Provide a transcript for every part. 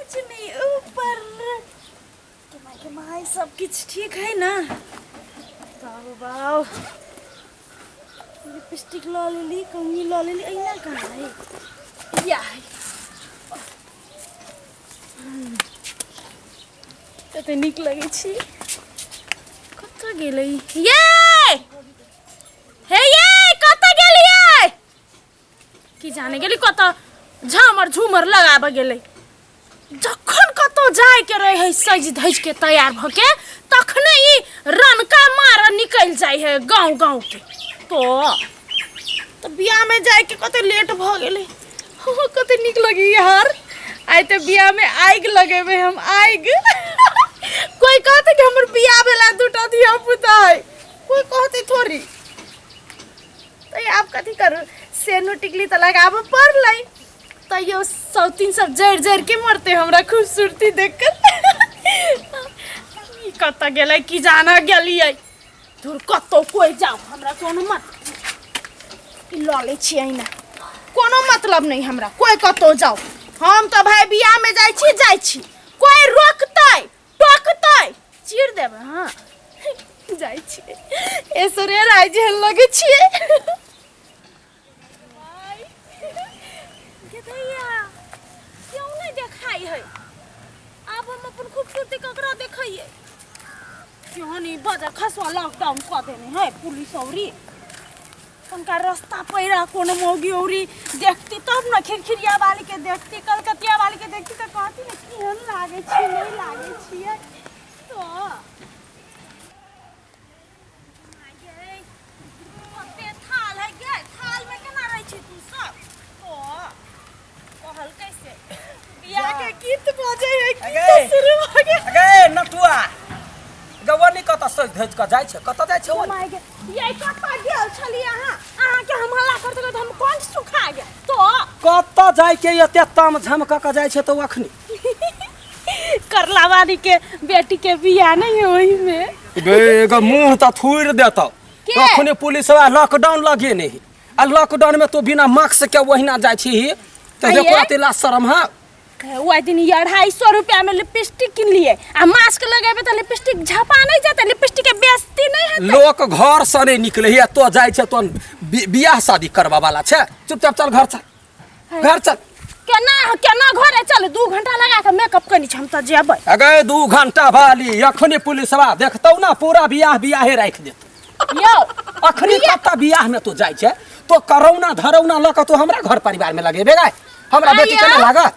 कुछ नहीं ऊपर के माई सब कुछ ठीक है ना। बाबू लिपस्टिक ला लेली, कंघी ला लेली, ऐना कहाँ है? या है कते नीक लगे छी। कत गेलै ये हे ये कत गेलियै की जाने गेली कत झामर झूमर लगाबे गेलै। जखन कतो जाय के रहे सज धज के तैयार भ के तखने ई रनका मार निकल जाय है गांव गांव के। तो बियाह में जाय के कते लेट भ गेलै। हो कते नीक लगी यार। आइ ते बियाह में आइग लगेबे हम आइग। कोई कहते कि हमर बियाह भेला दुटा धिया पुता है, कोई कहते थोड़ी। तो आप कथी करू सेनु टिकली त लगाबे पड़लै। तो यो सौतीन सब जड़ जड़ के मरते हमरा खूबसूरती देखकर। कत गेलै की जाना गेलियै दूर कतो कोई जाओ हमरा कोनो मत लले छियै ना, कोनो मतलब नहीं हमरा कोई कतो जाओ। हम तो भाई बियाह में जाय छी कोई रोकतै टोकतै चीर देबे। हां जाय छी एसरे राय जेहन लगे छियै। क्यों नहीं देखाई है? अब हम अपन खूबसूरती ककरा देखिए? क्यों नहीं बजा खसवा लॉकडाउन कर देने है पुलिस औरी उनका रास्ता पैरा कोनो मौगी औरी देखती तब ना खिरखिरिया वाली के देखती, कलकतिया वाली के देखती तो कहती ना केहन लागे छी नहीं लागे छिए। तो ओते थाल है गे, थाल में केना रह छी तू सब? तो कहल कैसे बियाह के गीत बजे है कि शुरू हो गया। अगे नटुआ गवनी कत सज धज के जाय छै, कत जाय छै? ओ माय गॉड ये कत गेल छली अहाँ के हम हल्ला करते तो हम कोन सुखा गया। तो कत जाय के एते ताम झमक के जाय छै तो अखनी करलावाली के बेटी के बियाह नहीं है ओही में। गे एगो मुंह त थूर देतौ। अखनी पुलिस वाला लॉकडाउन लगे नहीं आ लॉकडाउन में तो बिना मास्क के वहिना जाय छी तो देखो अतेला शर्म है। वो दिन 250 रुपया में लिपस्टिक किन लिए आ मास्क लगाबे त लिपस्टिक झपा नहीं जाता, लिपस्टिक के बेइज्जती नहीं है। लोग घर से नहीं निकले है तो जाय छै तो बियाह शादी करवा वाला छै। चुपचाप चल घर चल, घर चल। केना घरे चल 2 घंटा लगा के मेकअप कनी छ हम त जेबै। अगे 2 घंटा वाली अखनी पुलिसवा देखतौ ना पूरा बियाहे राख देत। यो अखनी कत बियाह में तो जाय छै तो करौना धरौना ल के तो हमरा घर परिवार में लगेबे गाय हमरा बेटी के ना लागत।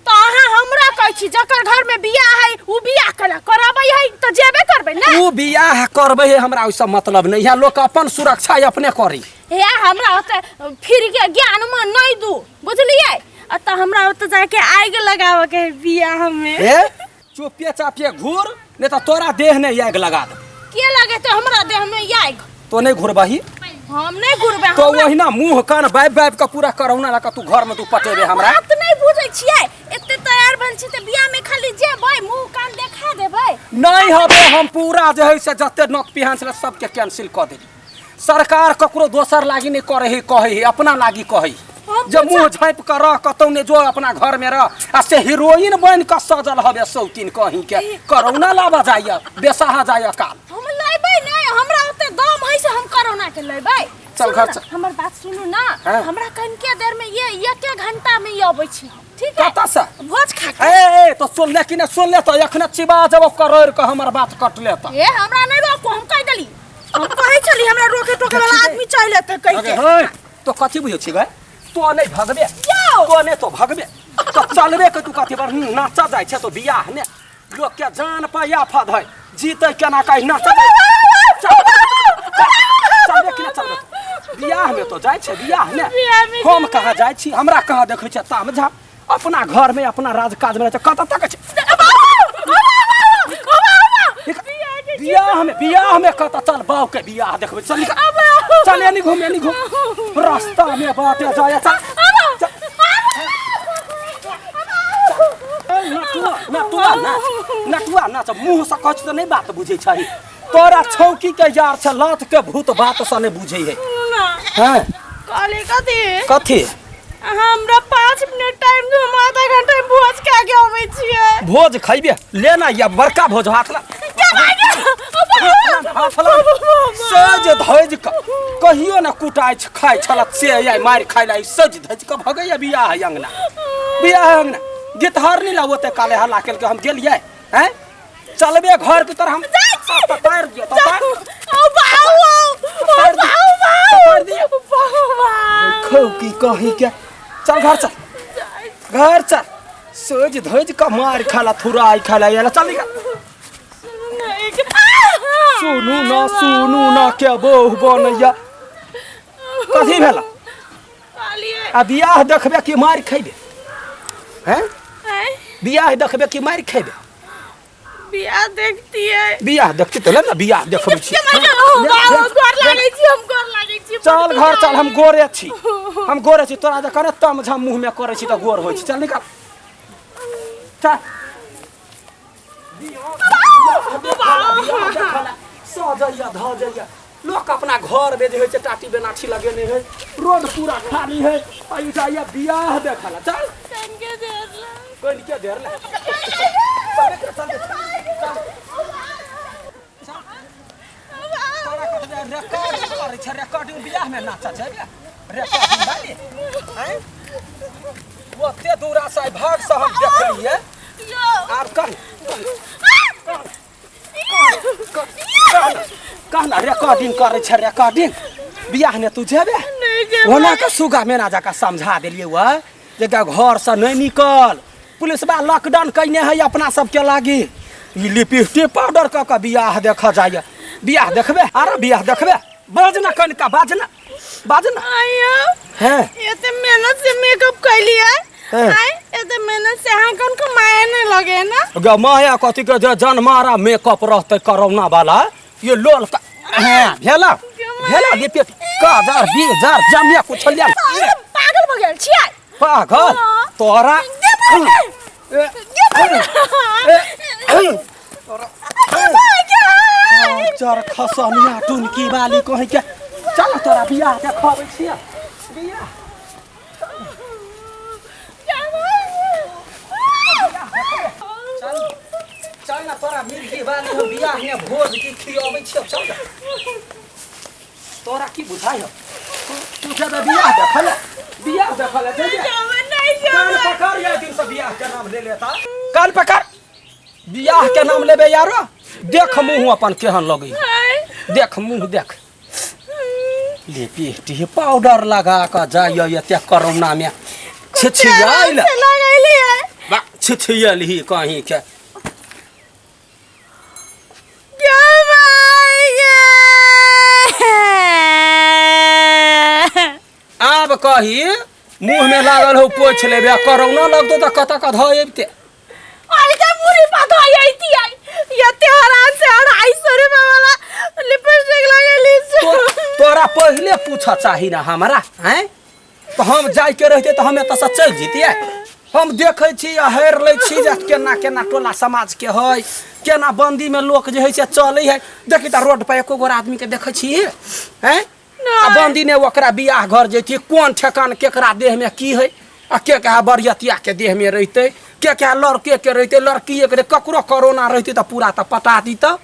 तो अहाँ हमरा कहै छी जकर घर में बियाह है उ बियाह कला कराबै है तो जेबे करबै ना। उ बियाह करबै है हमरा ओइसे मतलब नहीं है। लोग अपन सुरक्षा अपने करी। हे हमरा ओते फिर के ज्ञान में नहीं दू बुझलियै। त हमरा ओते जाके आग लगावे के बियाह में। ए चुपिए चापिए घूर नहीं तो तोरा देह ने आग लगा दे। के लगे तो हमरा देह में आग? तो नहीं घुरबही हम नहीं घुरबे। तो वही ना मुंह कान बाइब के पूरा करौना लगा तू घर में तू पटेबे हमरा। बात नहीं बुझै छियै एते तैयार बन छी त बियाह में खाली जेबै मुंह कान देखा देबै नहीं हबे। हम पूरा जे है से जते नोक पिहान से सबके कैंसिल कर देली। सरकार ककरो दोसर लागी नहीं करे है कहे है अपना लागी कहे जब मुंह झाँप कर रह कतौ ने जो अपना घर में रह आ से हीरोइन बन के सजल हबे सौतीन कहीं के करौना लावा जाइए बेसाहा जाइए काल। हम लेबै नहीं हमरा ओते दम है से हम करौना के लेबै। चल घर चल। हमर बात सुनू ना हमरा कनके देर में ये 1 घंटा में आबै छी ठीक है? कत से भोज खा के। ए तो सुन ले कि न सुन ले तो एखने चिबा जब करोड़ के हमर बात कट ले त। ए हमरा नहीं रोको हम कह देली हम कहै छली हमरा रोके टोके वाला आदमी चाहिए त कह के। हे तो कथि बुझै छी गए तो नहीं भगबे तो नहीं तो भगबे तो चलबे के तू कथि पर नाचा जाय छै तो बियाह ने लोग के जान पे आफत है जीते केना कहि नाचा चलबे कि चलबे बियाह में तो जाय छै बियाह ने हम कहाँ जाय छी हमरा कहाँ देखै छै ताम झा अपना घर में अपना राज काज में कत तक छै बियाह में कत चल बाऊ के बियाह देखबै चल चल नहीं घूम रास्ता में बाटे जाय चल नटुआ ना मुँह से कछ तो नहीं बात बुझे छै। तोरा छौकी के यार छ लात के भूत बात से नहीं बुझे है। हां काली कथी कथी हमरा 5 मिनट टाइम दो हम आधा घंटा में भोज के आगे आबै छी। भोज खइबे लेना या बड़का भोज हाथ ला सज धज क कहियो न कुटाइ खाइ छलत से आइ मारि खाइ ला सज धज क भगैया बियाह अंगना गितहर नहीं लावते काले हल्ला केल के हम गेलिए हैं चलबे घर के तरह हम तैर दियो खौ की कही के चल घर चल सज धज क मार खाला थुराई खाला याला चल सुनू ना के बहु बनैया कथी भेला आ बियाह देखबे कि मार खइबे हैं बियाह देखबे कि मार खइबे बियाह देखती है बियाह देखती तो ना बियाह देखबै छी चल घर चल हम गोरे छी तोरा जे करे तम झम मुंह में करे छी त गोर होय छी चल निकल चल सजैया धजैया लोग अपना घर में जे है टाटी बेनाठी लगेने है रोड पूरा खाली है आई जाइया बियाह देखला चल कोई के देर ले रिकॉर्डिंग बियाह में नाचा छै रिकॉर्डिंग बाली हैं ओते दूरा से भाग से हम देखलिए आब कहना रिकॉर्डिंग करे छै रिकॉर्डिंग बियाह ने तू जेबे होना के सुगा मेना जाका समझा देलिए व जे घर से नहीं निकल पुलिस बा लॉकडाउन कइने है अपना सब के लागी ई लिपस्टिक पाउडर क के बियाह देखा जाय बियाह देखबे अरे बियाह देखबे बाजना कनका बाजना आया हैं एते मेहनत से मेकअप कैली है आई एते मेहनत से हां कौन को माया नहीं लगे ना ग माया कथि के जन मारा मेकअप रहते कोरोना वाला ये लोल का भेला लिपस्टिक काजर बीजार जमिया कुछ लिया पागल हो गेल छियै पागल तोरा चार खसनिया टुनकी वाली कहि के चल तोरा बियाह के खबै छियै बियाह चल ना तोरा मिर्गी वाली हम बियाह में भोज की खियाबै छियै चल तोरा की बुझाइ हो तू जब बियाह देखला जे कान पकड़ या दिन से बियाह के नाम ले लेता कान पकड़ बियाह के नाम लेबे यारो देख मुंह अपन केहन लगई देख मुंह देख लिपस्टिक पाउडर लगा के जाय एते कोरोना में छिछियाइल लगैली है बा छिछियल ही कहीं के आब कही मुंह में लागल हो पोछ लेबे कोरोना लगतो त कत क धइबते अरे का पूरी पता आईती आई ये तेहरान से 250 रुपए वाला लिपस्टिक लगैली तोरा पहले पूछा चाही ना हमरा हैं तो हम जाय के रहते तो हमें त चल जीतिए हम देखे छी हेर ले छी जे केना टोला समाज के है केना बंदी में लोग जे है से चले है देखी त रोड पे एको गोर आदमी के देखे छी हैं आ बंदी ने ओकरा बियाह घर जेती कोन ठेकान केकरा देह में की है आ के कहा बरियतिया के देह में रहते के कहा लड़के के रहते लड़की के ककरो कोरोना रहते त पूरा त पटा दी त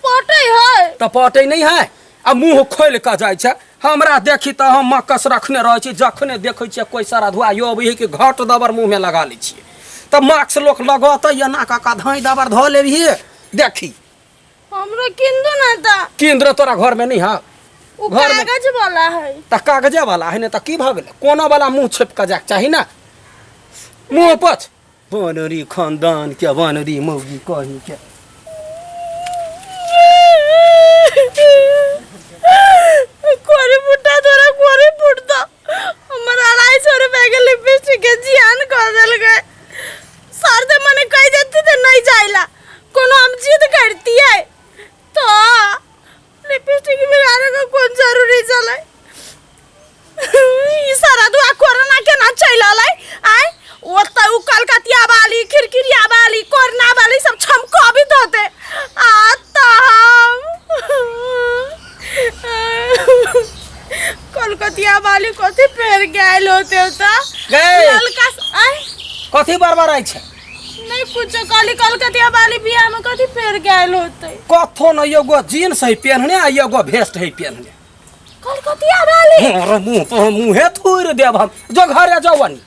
पटै है त पटै नहीं है आ मुंह खोल के जाय छै हमरा देखी त हम मकस रखने रह छी जखने देखै छी कोई सारा धुआ यो भी के घट दबर मुंह में लगा लै छी त मास्क लोक लगत या ना का धाई दबर ध लेबी देखी हमरो किंदो ना ता केंद्र तोरा घर में नहीं है घर में कागज वाला है त कागजे वाला है ने त की भ गेल कोना वाला मुंह छेप के जाक चाही ना मुंह पछ बनरी खानदान के बनरी मौगी कही के कोरी फुटा तोरा कोरी फुटता हमर 250 रुपए के लिपस्टिक के जियान कर देल गए सर दे मने कह देती तो नहीं जाइला कोनो हम जिद करती है तो लिपस्टिक बिगाड़े का कौन जरूरी चले ई सारा दुआ कोरोना के ना चला आय ओता उ कलकतिया वाली खिरकिरिया वाली कोरोना वाली सब छमको भी होते आता कलकतिया वाली कथि पेर गेल होते होता गए ललका आय कथि बार-बार आइ छै नहीं कुछ काली कलकतिया वाली बियाह में कथी फेर गैल होते कथो न एगो जीन्स है पहनने आ एगो वेस्ट है पहनने कलकतिया वाली अरे मुँहे थूर देब हम जो घरे जवनी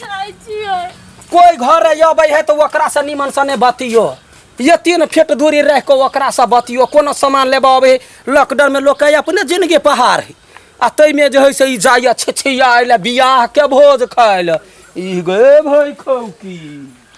जाय छियै कोई घरे अबै है तो ओकरा से निमन से नहीं बतियो ये 3 फीट दूरी रह के ओकरा से बतियो कोनो सामान लेबा अबै लॉकडाउन में लोग अपने जिंदगी पहाड़ है आ तै में जो है से ई जाय छिछिया बियाह के भोज खाइल ई गे भाई खौकी